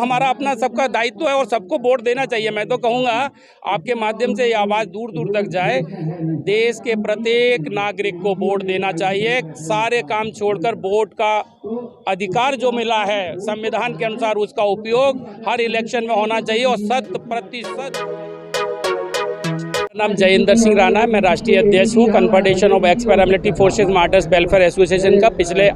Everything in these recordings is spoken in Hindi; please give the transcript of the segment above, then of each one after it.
हमारा अपना सबका दायित्व है और सबको वोट देना चाहिए। मैं तो कहूँगा आपके माध्यम से ये आवाज़ दूर दूर तक जाए, देश के प्रत्येक नागरिक को वोट देना चाहिए। सारे काम छोड़कर वोट का अधिकार जो मिला है संविधान के अनुसार उसका उपयोग हर इलेक्शन में होना चाहिए और 100%। नाम जयेंद्र सिंह राणा है, मैं राष्ट्रीय अध्यक्ष हूँ confederation of x paramilitary forces martyrs welfare association का। पिछले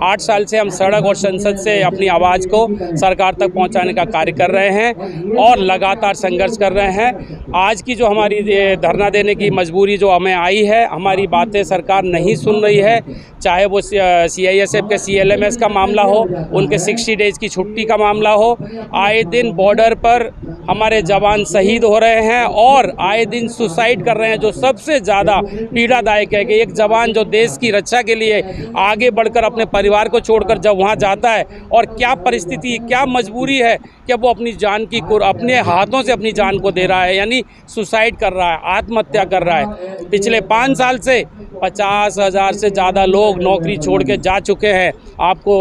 8 साल से हम सड़क और संसद से अपनी आवाज़ को सरकार तक पहुँचाने का कार्य कर रहे हैं और लगातार संघर्ष कर रहे हैं। आज की जो हमारी धरना देने की मजबूरी जो हमें आई है, हमारी बातें सरकार नहीं सुन रही है, चाहे वो CISF के CLMS का मामला हो, उनके 60 डेज की छुट्टी का मामला हो। आए दिन बॉर्डर पर हमारे जवान शहीद हो रहे हैं और आए दिन सुसाइड कर रहे हैं, जो सबसे ज़्यादा पीड़ादायक है कि एक जवान जो देश की रक्षा के लिए आगे बढ़कर अपने परिवार को छोड़कर जब वहाँ जाता है और क्या परिस्थिति, क्या मजबूरी है कि वो अपनी जान की अपने हाथों से अपनी जान को दे रहा है, यानी सुसाइड कर रहा है, आत्महत्या कर रहा है। पिछले 5 साल से 50,000 से ज़्यादा लोग नौकरी छोड़ के जा चुके हैं। आपको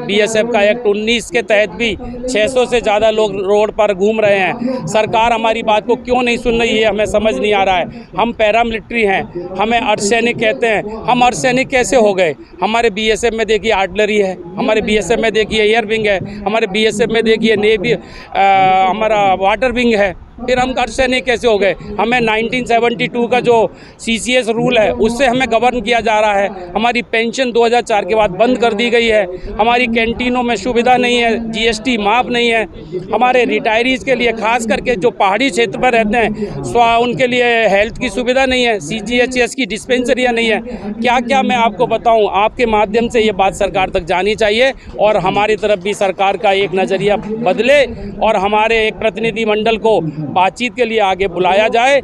BSF का एक्ट 19 के तहत भी 600 से ज़्यादा लोग रोड पर घूम रहे हैं। सरकार हमारी बात को क्यों नहीं सुन रही है, हमें समझ नहीं आ रहा है। हम पैरामिलिट्री हैं, हमें अर्धसैनिक कहते हैं। हम अर्धसैनिक कैसे हो गए? हमारे BSF में देखिए आर्टिलरी है, हमारे BSF में देखिए एयर विंग है, हमारे BSF में देखिए नेवी, हमारा वाटर विंग है। फिर हम अर्धसैनिक कैसे हो गए? हमें 1972 का जो CCS रूल है उससे हमें गवर्न किया जा रहा है। हमारी पेंशन 2004 के बाद बंद कर दी गई है। हमारी कैंटीनों में सुविधा नहीं है, GST माफ़ नहीं है। हमारे रिटायरीज़ के लिए, खास करके जो पहाड़ी क्षेत्र पर रहते हैं, उनके लिए हेल्थ की सुविधा नहीं है, CGHS की डिस्पेंसरियाँ नहीं है। क्या क्या मैं आपको बताऊँ, आपके माध्यम से ये बात सरकार तक जानी चाहिए और हमारी तरफ भी सरकार का एक नज़रिया बदले और हमारे एक प्रतिनिधि मंडल को बातचीत के लिए आगे बुलाया जाए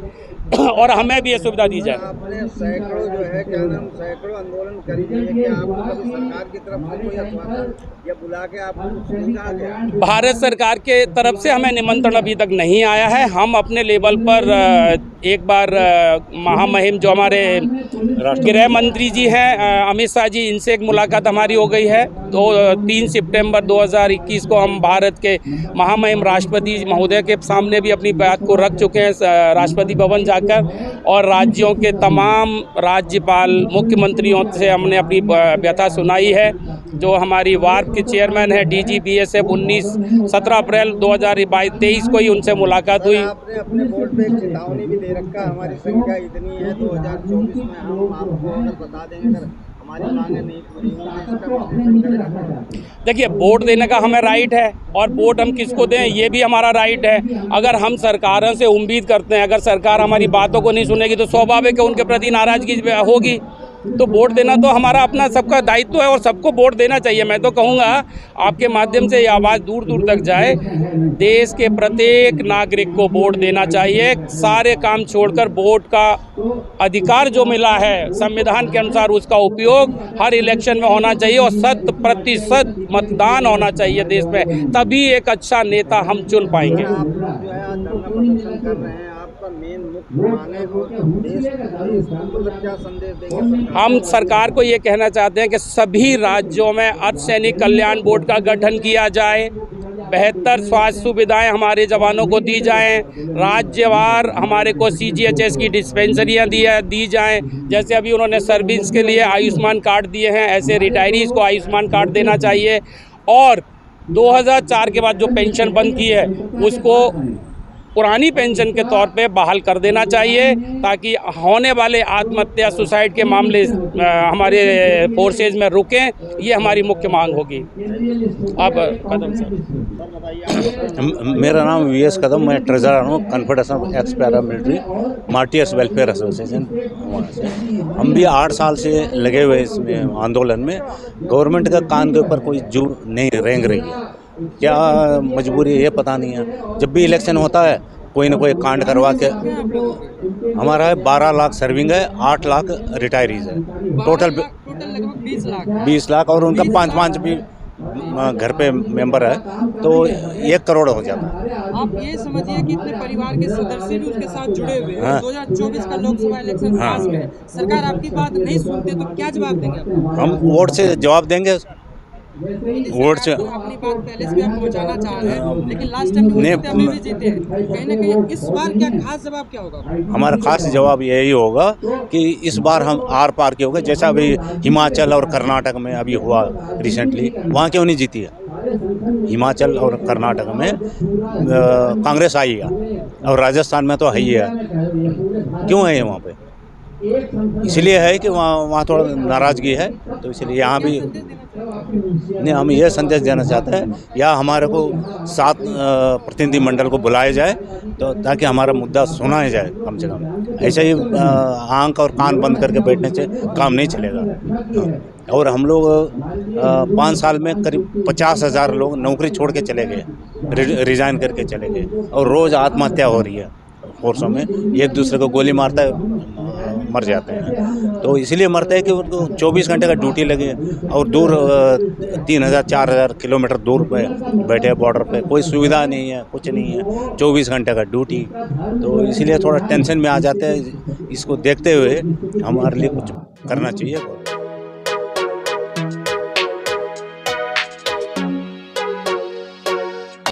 और हमें भी ये सुविधा दी जाए। आपने सैकड़ों जो है क्या नाम सैकड़ों आंदोलन करी है कि आपको कभी सरकार की तरफ से कोई आश्वासन या बुला के आपको नहीं कहा गया? भारत सरकार के तरफ से हमें निमंत्रण अभी तक नहीं आया है। हम अपने लेवल पर एक बार महामहिम जो हमारे गृह मंत्री जी हैं अमित शाह जी, इनसे एक मुलाकात हमारी हो गई है। तो 3 सितंबर 2021 को हम भारत के महामहिम राष्ट्रपति महोदय के सामने भी अपनी बात को रख चुके हैं राष्ट्रपति भवन जाकर, और राज्यों के तमाम राज्यपाल, मुख्यमंत्रियों से हमने अपनी व्यथा सुनाई है। जो हमारी वार्प के चेयरमैन है DG BSF 17 अप्रैल 2023 को ही उनसे मुलाकात हुई। आपने अपने बोर्ड पे एक चेतावनी भी दे रखा, हमारी संख्या इतनी है 2024 में हम आपको अगर बता देंगे अगर हमारी मांगे नहीं पूरी होंगी। देखिए, वोट देने का हमें राइट है और वोट हम किसको दें ये भी हमारा राइट है। अगर हम सरकारों से उम्मीद करते हैं, अगर सरकार हमारी बातों को नहीं सुनेगी तो स्वाभाविक है उनके प्रति नाराजगी होगी। तो वोट देना तो हमारा अपना सबका दायित्व है और सबको वोट देना चाहिए। मैं तो कहूँगा आपके माध्यम से ये आवाज़ दूर दूर तक जाए, देश के प्रत्येक नागरिक को वोट देना चाहिए। सारे काम छोड़कर वोट का अधिकार जो मिला है संविधान के अनुसार उसका उपयोग हर इलेक्शन में होना चाहिए और 100% मतदान होना चाहिए देश में, तभी एक अच्छा नेता हम चुन पाएंगे। आप जो है आज धरना प्रदर्शन कर रहे हैं, आपका मेन मुख्य मांगे को देश को क्या संदेश देंगे? हम सरकार को ये कहना चाहते हैं कि सभी राज्यों में अर्धसैनिक कल्याण बोर्ड का गठन किया जाए, बेहतर स्वास्थ्य सुविधाएं हमारे जवानों को दी जाएं, राज्यवार हमारे को CGHS की डिस्पेंसरियां दी जाएं। जैसे अभी उन्होंने सर्विस के लिए आयुष्मान कार्ड दिए हैं, ऐसे रिटायरीज़ को आयुष्मान कार्ड देना चाहिए। और 2004 के बाद जो पेंशन बंद की है उसको पुरानी पेंशन के तौर पे बहाल कर देना चाहिए, ताकि होने वाले आत्महत्या, सुसाइड के मामले हमारे फोर्सेज में रुकें। ये हमारी मुख्य मांग होगी। अब कदम सर। मेरा नाम VS कदम, मैं ट्रेजरर हूँ confederation of x paramilitary martyrs welfare association. हम भी 8 साल से लगे हुए इसमें आंदोलन में। गवर्नमेंट का कान के ऊपर कोई जू नहीं रेंग रही है, क्या मजबूरी है ये पता नहीं है। जब भी इलेक्शन होता है कोई ना कोई कांड करवा के, हमारा है 12 लाख सर्विंग है, 8 लाख रिटायरीज है, टोटल 20 लाख और उनका 5-5 भी घर पे मेंबर है, तो 1 करोड़ हो जाता है। आप ये समझिए कि इतने परिवार के सदस्य भी उसके साथ जुड़े हुए हैं। 2024 का लोकसभा इलेक्शन पास में सरकार आपकी बात नहीं सुनते तो क्या जवाब देंगे? हम वोट से जवाब देंगे। वोट से अपनी बात पहले से भी आप पहुंचाना चाह रहे हैं, लेकिन लास्ट टाइम अभी भी जीते हैं। कहीं ना कहीं इस बार क्या खास जवाब क्या होगा? हमारा खास जवाब यही होगा कि इस बार हम आर पार के होंगे, जैसा अभी हिमाचल और कर्नाटक में अभी हुआ रिसेंटली, वहाँ क्यों नहीं जीती है? हिमाचल और कर्नाटक में कांग्रेस आई है और राजस्थान में तो है ही है, क्यों है वहाँ पे? इसलिए है कि वहाँ थोड़ा नाराज़गी है, तो इसलिए यहाँ भी नहीं, हम ये संदेश देना चाहते हैं या हमारे को 7 प्रतिनिधि मंडल को बुलाया जाए तो ताकि हमारा मुद्दा सुना जाए कम से कम। ऐसे ही आंख और कान बंद करके बैठने से काम नहीं चलेगा। और हम लोग 5 साल में करीब 50,000 लोग नौकरी छोड़ के चले गए, रिजाइन करके चले गए, और रोज़ आत्महत्या हो रही है फोर्सों में, एक दूसरे को गोली मारता है, मर जाते हैं। तो इसलिए मरते हैं कि उनको 24 घंटे का ड्यूटी लगे और दूर 3,000-4,000 किलोमीटर दूर पे बैठे बॉर्डर पे, कोई सुविधा नहीं है, कुछ नहीं है, 24 घंटे का ड्यूटी। तो इसलिए थोड़ा टेंशन में आ जाते हैं। इसको देखते हुए हमारे लिए कुछ करना चाहिए।